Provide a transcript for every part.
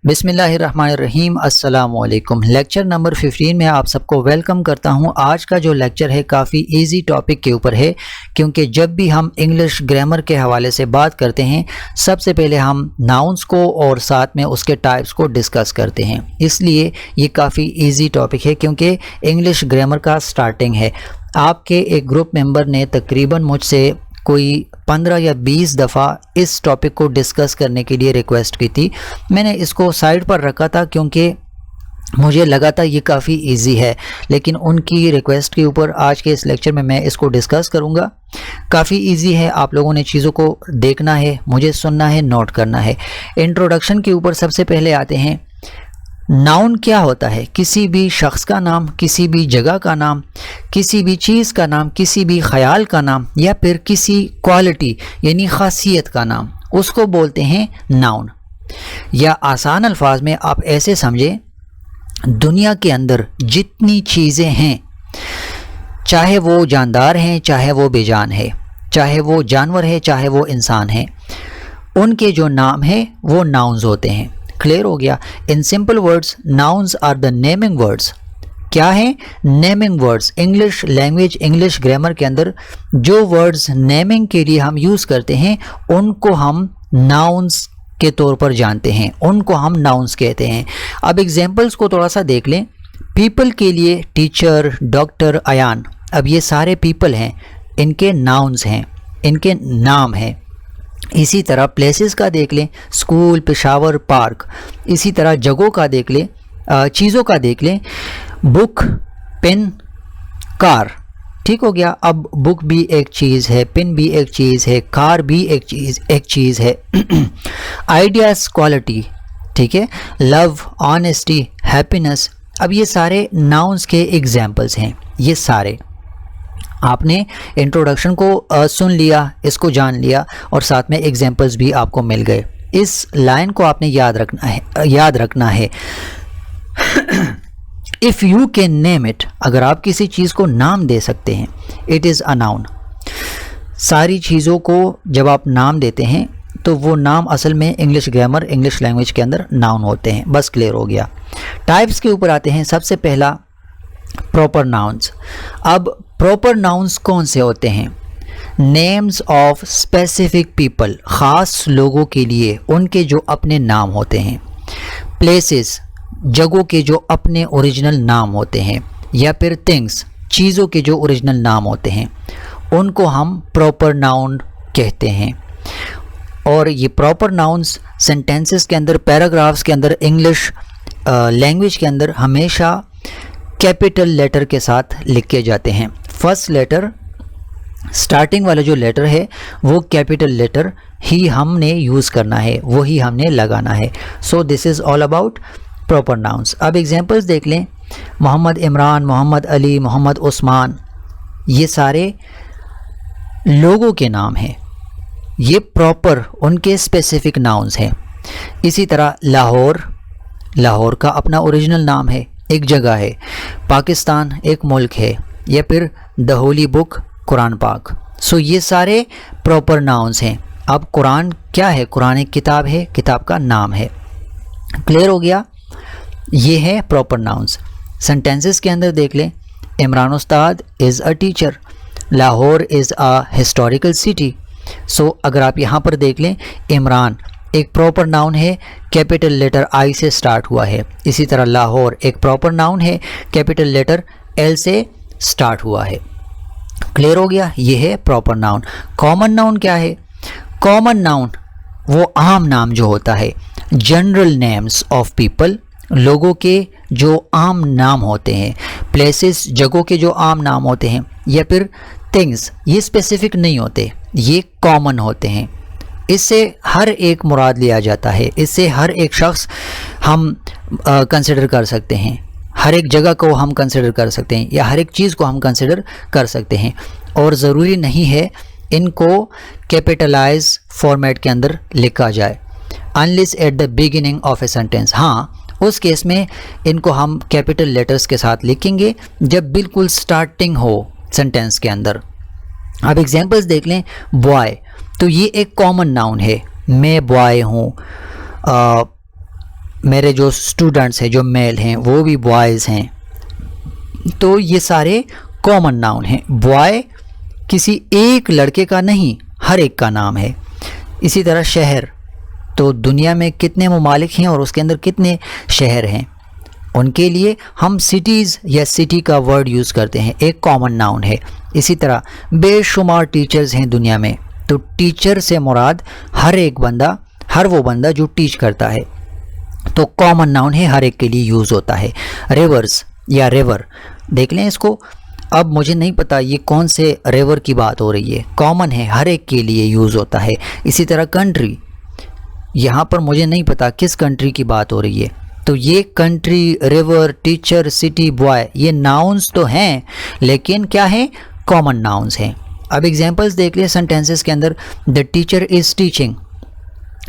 बिस्मिल्लाहिर्रहमानिर्रहीम अस्सलाम वालेकुम। लेक्चर नंबर 15 में आप सबको वेलकम करता हूं। आज का जो लेक्चर है काफ़ी इजी टॉपिक के ऊपर है, क्योंकि जब भी हम इंग्लिश ग्रामर के हवाले से बात करते हैं सबसे पहले हम नाउन्स को और साथ में उसके टाइप्स को डिस्कस करते हैं। इसलिए ये काफ़ी इजी टॉपिक है क्योंकि इंग्लिश ग्रामर का स्टार्टिंग है। आपके एक ग्रुप मेंबर ने तकरीबन मुझसे कोई 15 या 20 दफ़ा इस टॉपिक को डिस्कस करने के लिए रिक्वेस्ट की थी। मैंने इसको साइड पर रखा था क्योंकि मुझे लगा था ये काफ़ी इजी है, लेकिन उनकी रिक्वेस्ट के ऊपर आज के इस लेक्चर में मैं इसको डिस्कस करूँगा। काफ़ी इजी है, आप लोगों ने चीज़ों को देखना है, मुझे सुनना है, नोट करना है। इंट्रोडक्शन के ऊपर सबसे पहले आते हैं। नाउन क्या होता है? किसी भी शख्स का नाम, किसी भी जगह का नाम, किसी भी चीज़ का नाम, किसी भी ख्याल का नाम या फिर किसी क्वालिटी यानी खासियत का नाम, उसको बोलते हैं नाउन। या आसान अल्फाज में आप ऐसे समझें, दुनिया के अंदर जितनी चीज़ें हैं, चाहे वो जानदार हैं चाहे वो बेजान है, चाहे वो जानवर है चाहे वो इंसान है, उनके जो नाम है वो नाउन्स होते हैं। क्लियर हो गया? In simple words, nouns are the naming words. क्या है? Naming words. English language, English grammar के अंदर जो वर्ड्स नेमिंग के लिए हम यूज़ करते हैं उनको हम नाउन्स के तौर पर जानते हैं, उनको हम नाउन्स कहते हैं। अब एग्जांपल्स को थोड़ा सा देख लें। पीपल के लिए टीचर, डॉक्टर, अयान, अब ये सारे पीपल हैं, इनके नाउन्स हैं, इनके नाम हैं। इसी तरह प्लेसेस का देख लें, स्कूल, पेशावर, पार्क। इसी तरह जगहों का देख लें, चीज़ों का देख लें, बुक, पेन, कार। ठीक हो गया? अब बुक भी एक चीज़ है, पेन भी एक चीज़ है, कार भी एक चीज़ है। आइडियाज़, क्वालिटी, ठीक है, लव, ऑनेस्टी, हैप्पीनेस। अब ये सारे नाउन्स के एग्जाम्पल्स हैं। ये सारे आपने इंट्रोडक्शन को सुन लिया, इसको जान लिया और साथ में एग्जांपल्स भी आपको मिल गए। इस लाइन को आपने याद रखना है। If you can name it, अगर आप किसी चीज़ को नाम दे सकते हैं, इट इज़ अ नाउन। सारी चीज़ों को जब आप नाम देते हैं तो वो नाम असल में इंग्लिश ग्रामर, इंग्लिश लैंग्वेज के अंदर नाउन होते हैं। बस क्लियर हो गया। टाइप्स के ऊपर आते हैं। सबसे पहला प्रॉपर नाउन्स। अब प्रॉपर नाउन्स कौन से होते हैं? नेम्स ऑफ स्पेसिफिक पीपल, ख़ास लोगों के लिए उनके जो अपने नाम होते हैं। प्लेसेस, जगहों के जो अपने ओरिजिनल नाम होते हैं। या फिर थिंग्स, चीज़ों के जो ओरिजिनल नाम होते हैं, उनको हम प्रॉपर नाउन कहते हैं। और ये प्रॉपर नाउन्स सेंटेंसेस के अंदर, पैराग्राफ्स के अंदर, इंग्लिश लैंग्वेज के अंदर हमेशा कैपिटल लेटर के साथ लिखे जाते हैं। फर्स्ट लेटर, स्टार्टिंग वाला जो लेटर है वो कैपिटल लेटर ही हमने यूज़ करना है, वही हमने लगाना है। So this is all about proper nouns. अब एग्जांपल्स देख लें। मोहम्मद इमरान, मोहम्मद अली, मोहम्मद उस्मान, ये सारे लोगों के नाम हैं, ये प्रॉपर उनके स्पेसिफिक नाउन्स हैं। इसी तरह लाहौर, लाहौर का अपना ओरिजिनल नाम है, एक जगह है। पाकिस्तान एक मुल्क है। या फिर द होली बुक, कुरान पाक। सो ये सारे प्रॉपर नाउन्स हैं। अब कुरान क्या है? कुरान एक किताब है, किताब का नाम है। क्लियर हो गया? ये है प्रॉपर नाउन्स। सेंटेंसेस के अंदर देख लें। Imran Ustad is a teacher, Lahore is a historical city. So अगर आप यहाँ पर देख लें, इमरान एक प्रॉपर नाउन है, कैपिटल लेटर आई से स्टार्ट हुआ है। इसी तरह लाहौर एक प्रॉपर नाउन है, कैपिटल लेटर एल से स्टार्ट हुआ है। क्लियर हो गया? ये है प्रॉपर नाउन। कॉमन नाउन क्या है? कॉमन नाउन वो आम नाम जो होता है, जनरल नेम्स ऑफ पीपल, लोगों के जो आम नाम होते हैं। प्लेसेस, जगहों के जो आम नाम होते हैं। या फिर थिंग्स, ये स्पेसिफिक नहीं होते, ये कॉमन होते हैं। इससे हर एक मुराद लिया जाता है, इससे हर एक शख्स हम कंसिडर कर सकते हैं, हर एक जगह को हम कंसिडर कर सकते हैं, या हर एक चीज़ को हम कंसिडर कर सकते हैं। और ज़रूरी नहीं है इनको कैपिटलाइज फॉर्मेट के अंदर लिखा जाए, unless at the beginning of a sentence. हाँ, उस केस में इनको हम कैपिटल लेटर्स के साथ लिखेंगे जब बिल्कुल स्टार्टिंग हो सेंटेंस के अंदर। अब एग्जांपल्स देख लें। बॉय, तो ये एक कॉमन नाउन है, मैं बॉय हूँ। मेरे जो स्टूडेंट्स हैं जो मेल हैं वो भी बॉयज़ हैं, तो ये सारे कॉमन नाउन हैं। बॉय किसी एक लड़के का नहीं, हर एक का नाम है। इसी तरह शहर, तो दुनिया में कितने ममालिक हैं और उसके अंदर कितने शहर हैं, उनके लिए हम सिटीज़ या सिटी का वर्ड यूज़ करते हैं, एक कॉमन नाउन है। इसी तरह बेशुमार टीचर्स हैं दुनिया में, तो टीचर से मुराद हर एक बंदा, हर वो बंदा जो टीच करता है, तो कॉमन नाउन है, हर एक के लिए यूज़ होता है। रिवर्स या रिवर देख लें इसको। अब मुझे नहीं पता ये कौन से रिवर की बात हो रही है, कॉमन है, हर एक के लिए यूज़ होता है। इसी तरह कंट्री, यहाँ पर मुझे नहीं पता किस कंट्री की बात हो रही है, तो ये country, river, teacher, city, boy, ये नाउन्स तो हैं लेकिन क्या है, कॉमन नाउन्स हैं। अब एग्जांपल्स देख लें सेंटेंसेस के अंदर। The teacher is teaching.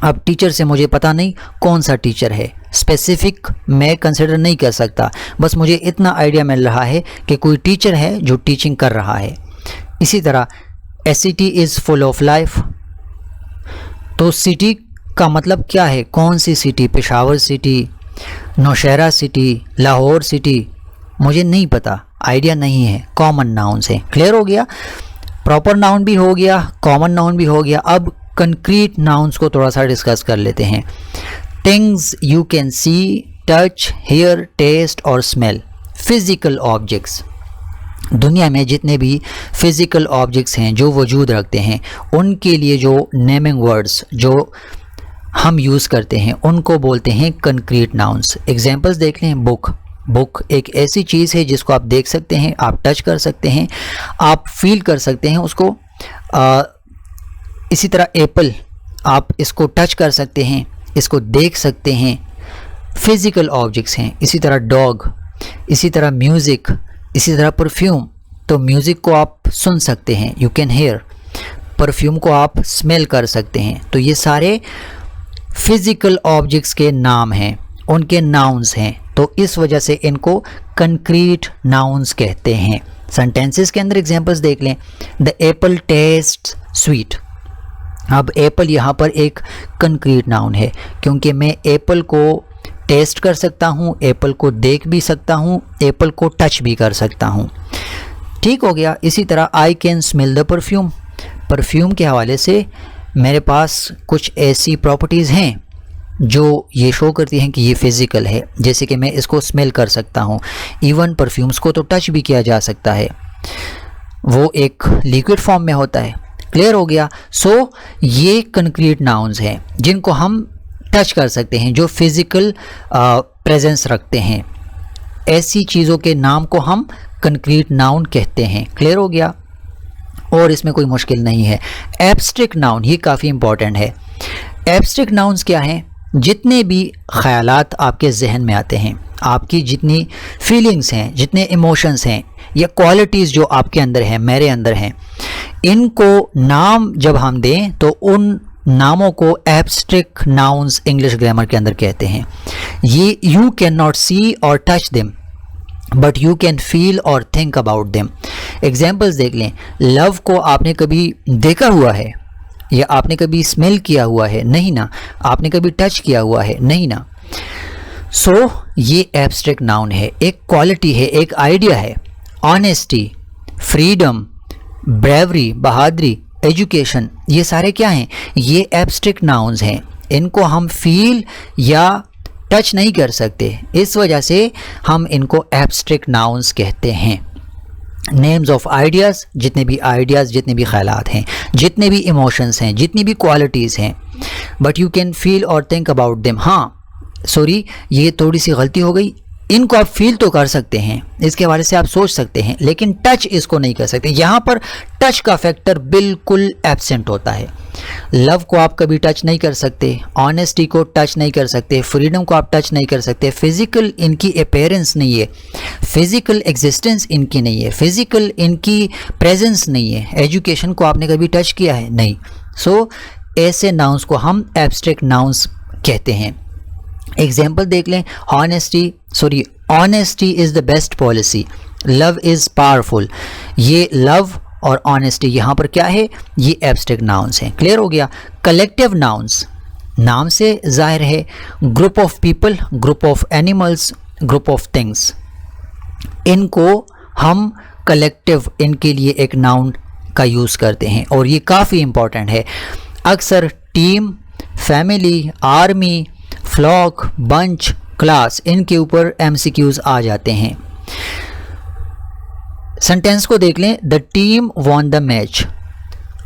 अब टीचर से मुझे पता नहीं कौन सा टीचर है, स्पेसिफिक मैं कंसिडर नहीं कर सकता, बस मुझे इतना आइडिया मिल रहा है कि कोई टीचर है जो टीचिंग कर रहा है। इसी तरह a city is full of life, तो सिटी का मतलब क्या है, कौन सी city, Peshawar city, Nowshera city, Lahore city, मुझे नहीं पता, आइडिया नहीं है, कॉमन नाउन्स हैं। क्लियर हो गया, प्रॉपर नाउन भी हो गया, कॉमन नाउन भी हो गया। अब कंक्रीट नाउन्स को थोड़ा सा डिस्कस कर लेते हैं। Things you can see, touch, hear, taste और स्मेल, फिजिकल ऑब्जेक्ट्स। दुनिया में जितने भी फिजिकल ऑब्जेक्ट्स हैं जो वजूद रखते हैं, उनके लिए जो नेमिंग वर्ड्स जो हम यूज़ करते हैं उनको बोलते हैं कंक्रीट नाउन्स। एग्जांपल्स देख लें। बुक, बुक एक ऐसी चीज़ है जिसको आप देख सकते हैं, आप टच कर सकते हैं, आप फील कर सकते हैं उसको। इसी तरह एप्पल, आप इसको टच कर सकते हैं, इसको देख सकते हैं, फिज़िकल ऑब्जेक्ट्स हैं। इसी तरह डॉग, इसी तरह म्यूज़िक, इसी तरह परफ्यूम, तो म्यूज़िक को आप सुन सकते हैं, यू कैन हेयर, परफ्यूम को आप स्मेल कर सकते हैं। तो ये सारे फिज़िकल ऑब्जेक्ट्स के नाम हैं, उनके नाउन्स हैं, तो इस वजह से इनको कंक्रीट नाउन्स कहते हैं। सेंटेंसेस के अंदर एग्जांपल्स देख लें। The Apple test sweet. अब एप्पल यहाँ पर एक कंक्रीट नाउन है क्योंकि मैं एप्पल को टेस्ट कर सकता हूँ, एप्पल को देख भी सकता हूँ, एप्पल को टच भी कर सकता हूँ। ठीक हो गया। इसी तरह I can smell the perfume, perfume के हवाले से मेरे पास कुछ ऐसी प्रॉपर्टीज़ हैं जो ये शो करती हैं कि ये फ़िज़िकल है, जैसे कि मैं इसको स्मेल कर सकता हूँ। इवन परफ्यूम्स को तो टच भी किया जा सकता है, वो एक लिक्विड फॉर्म में होता है। क्लियर हो गया। सो ये कंक्रीट नाउन्स हैं जिनको हम टच कर सकते हैं, जो फिज़िकल प्रेजेंस रखते हैं। ऐसी चीज़ों के नाम को हम कंक्रीट नाउन कहते हैं। क्लियर हो गया, और इसमें कोई मुश्किल नहीं है। एब्स्ट्रैक्ट नाउन, ये काफ़ी इंपॉर्टेंट है। एब्स्ट्रैक्ट नाउन्स क्या हैं? जितने भी ख़यालात आपके जहन में आते हैं, आपकी जितनी फीलिंग्स हैं, जितने इमोशंस हैं या क्वालिटीज़ जो आपके अंदर हैं, मेरे अंदर हैं, इनको नाम जब हम दें तो उन नामों को एब्स्ट्रैक्ट नाउन्स इंग्लिश ग्रामर के अंदर कहते हैं। ये यू कैन नॉट सी और touch them but you can feel और थिंक अबाउट देम। एग्जाम्पल्स देख लें। लव को आपने कभी देखा हुआ है या आपने कभी स्मेल किया हुआ है? नहीं ना। आपने कभी टच किया हुआ है? नहीं ना। सो ये एब्स्ट्रैक्ट नाउन है, एक क्वालिटी है, एक आइडिया है। ऑनेस्टी, फ्रीडम, ब्रेवरी, बहादुरी, एजुकेशन, ये सारे क्या हैं? ये एब्स्ट्रैक्ट नाउन्स हैं। इनको हम फील या टच नहीं कर सकते, इस वजह से हम इनको एब्स्ट्रैक्ट नाउन्स कहते हैं। नेम्स ऑफ आइडियाज़, जितने भी आइडियाज़, जितने भी ख्यालात हैं, जितने भी इमोशंस हैं, जितनी भी क्वालिटीज़ हैं, बट यू कैन फील और थिंक अबाउट देम। हाँ सॉरी, ये थोड़ी सी गलती हो गई। इनको आप फील तो कर सकते हैं, इसके हवाले से आप सोच सकते हैं, लेकिन टच इसको नहीं कर सकते। यहाँ पर टच का फैक्टर बिल्कुल एब्सेंट होता है। लव को आप कभी टच नहीं कर सकते, ऑनेस्टी को टच नहीं कर सकते, फ्रीडम को आप टच नहीं कर सकते। फिज़िकल इनकी अपीयरेंस नहीं है, फिज़िकल एग्जिस्टेंस इनकी नहीं है, फिज़िकल इनकी प्रेजेंस नहीं है। एजुकेशन को आपने कभी टच किया है? नहीं। सो ऐसे नाउन्स को हम एब्स्ट्रैक्ट नाउन्स कहते हैं। एग्जाम्पल देख लें। Honesty is the best policy, love is powerful. ये लव और ऑनेस्टी यहाँ पर क्या है? ये एब्स्ट्रैक्ट नाउन्स हैं। क्लियर हो गया। कलेक्टिव नाउन्स, नाम से जाहिर है group of people, group of animals, group of things, इनको हम कलेक्टिव इनके लिए एक नाउन का यूज़ करते हैं और ये काफ़ी इम्पॉर्टेंट है। अक्सर team, family, army, flock, bunch, class, इनके ऊपर MCQs आ जाते हैं। सेंटेंस को देख लें, the team won the match,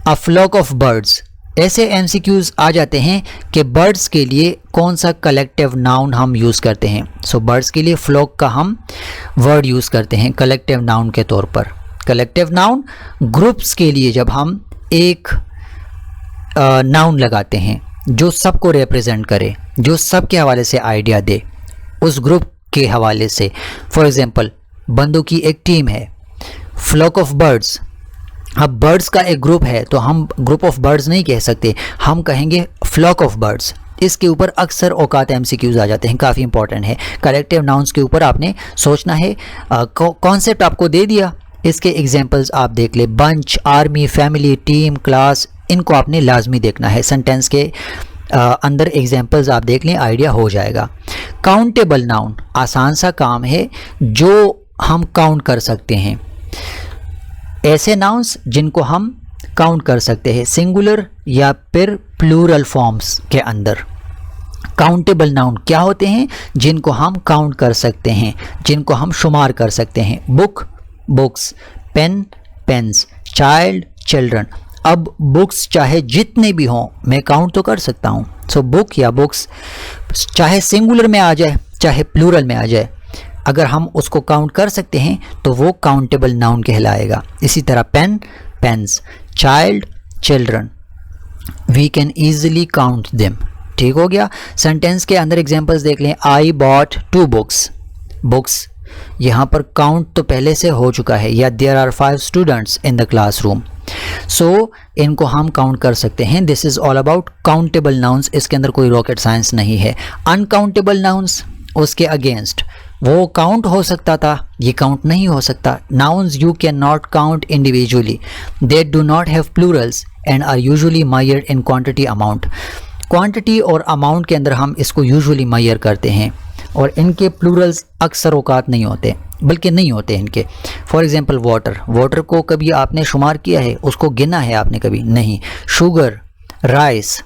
a flock of birds. ऐसे MCQs आ जाते हैं कि बर्ड्स के लिए कौन सा कलेक्टिव नाउन हम यूज़ करते हैं। सो बर्ड्स के लिए फ्लॉक का हम वर्ड यूज़ करते हैं कलेक्टिव नाउन के तौर पर। कलेक्टिव नाउन ग्रुप्स के लिए जब हम एक नाउन लगाते हैं जो सबको रिप्रेजेंट करे, जो सब के हवाले से आइडिया दे, उस ग्रुप के हवाले से। फॉर एग्जांपल, बंदों की एक टीम है, फ्लॉक ऑफ बर्ड्स। अब बर्ड्स का एक ग्रुप है तो हम ग्रुप ऑफ बर्ड्स नहीं कह सकते, हम कहेंगे फ्लॉक ऑफ बर्ड्स। इसके ऊपर अक्सर औकात MCQs आ जाते हैं, काफ़ी इंपॉर्टेंट है। कलेक्टिव नाउन्स के ऊपर आपने सोचना है। कॉन्सेप्ट आपको दे दिया, इसके एग्जांपल्स आप देख ले, bunch, army, family, team, class, इनको आपने लाजमी देखना है। सेंटेंस के अंदर एग्जांपल्स आप देख लें, आइडिया हो जाएगा। काउंटेबल नाउन आसान सा काम है जो हम काउंट कर सकते हैं। ऐसे नाउन्स जिनको हम काउंट कर सकते हैं सिंगुलर या फिर प्लूरल फॉर्म्स के अंदर। काउंटेबल नाउन क्या होते हैं? जिनको हम काउंट कर सकते हैं, जिनको हम शुमार कर सकते हैं। Book, books, pen, pens, child, children. अब बुक्स चाहे जितने भी हों मैं काउंट तो कर सकता हूँ। सो बुक या बुक्स चाहे सिंगुलर में आ जाए चाहे प्लूरल में आ जाए, अगर हम उसको काउंट कर सकते हैं तो वो काउंटेबल नाउन कहलाएगा। इसी तरह pen, pens, child, children, we can easily count them. ठीक हो गया। सेंटेंस के अंदर एग्जांपल्स देख लें। I bought 2 books. बुक्स यहाँ पर काउंट तो पहले से हो चुका है, या there are 5 students in the classroom. So इनको हम काउंट कर सकते हैं। This is all about countable nouns. इसके अंदर कोई रॉकेट साइंस नहीं है। अनकाउंटेबल नाउन्स उसके अगेंस्ट, वो काउंट हो सकता था, ये काउंट नहीं हो सकता। Nouns you can not count individually, they do not have plurals and are usually measured in quantity amount. Quantity और अमाउंट के अंदर हम इसको यूजुअली मेजर करते हैं और इनके प्लूरल्स अक्सर औकात नहीं होते, बल्कि नहीं होते इनके। फॉर एग्जांपल वाटर, वाटर को कभी आपने शुमार किया है, उसको गिना है आपने कभी? नहीं। Sugar, rice,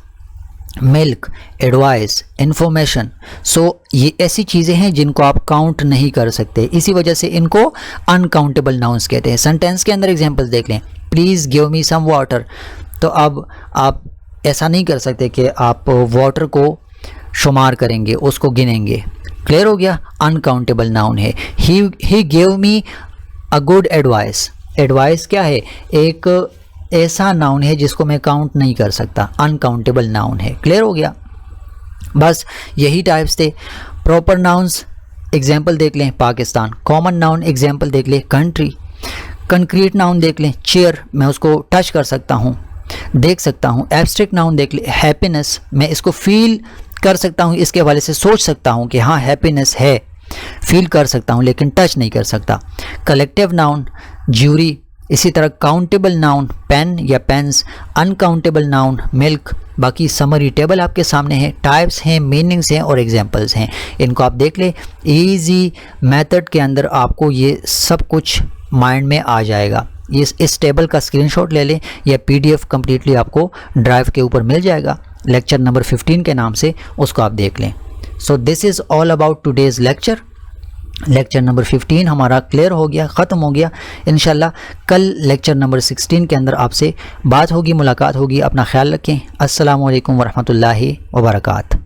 milk, advice, information. So ये ऐसी चीज़ें हैं जिनको आप काउंट नहीं कर सकते, इसी वजह से इनको अनकाउंटेबल नाउन्स कहते हैं। सेंटेंस के अंदर एग्जांपल्स देख लें। Please give me some water. तो अब आप ऐसा नहीं कर सकते कि आप वाटर को शुमार करेंगे, उसको गिनेंगे। क्लियर हो गया? अनकाउंटेबल नाउन है। He gave me a good advice. Advice क्या है? एक ऐसा नाउन है जिसको मैं काउंट नहीं कर सकता, अनकाउंटेबल नाउन है। क्लियर हो गया? बस यही टाइप्स थे। प्रॉपर नाउन्स एग्जाम्पल देख लें, पाकिस्तान। कॉमन नाउन एग्जाम्पल देख लें, कंट्री। कंक्रीट नाउन देख लें, चेयर, मैं उसको टच कर सकता हूँ, देख सकता हूँ। एब्स्ट्रैक्ट नाउन देख लें, हैप्पीनेस, मैं इसको फील कर सकता हूँ, इसके हवाले से सोच सकता हूँ कि हाँ हैप्पीनेस है, फील कर सकता हूँ लेकिन टच नहीं कर सकता। Collective noun jury. इसी तरह काउंटेबल नाउन पेन या पेन्स, अनकाउंटेबल नाउन मिल्क। बाकी समरी टेबल आपके सामने है, टाइप्स हैं, मीनिंग्स हैं और एग्जांपल्स हैं। इनको आप देख ले, इजी मेथड के अंदर आपको ये सब कुछ माइंड में आ जाएगा। इस टेबल का स्क्रीनशॉट ले लें या PDF कम्प्लीटली आपको ड्राइव के ऊपर मिल जाएगा, लेक्चर नंबर 15 के नाम से, उसको आप देख लें। So this is all about today's lecture. Lecture number 15 हमारा क्लियर हो गया, ख़त्म हो गया। इंशाल्लाह कल लेक्चर नंबर 16 के अंदर आपसे बात होगी, मुलाकात होगी। अपना ख्याल रखें। अस्सलामु अलैकुम वरहमतुल्लाहि वबरकात।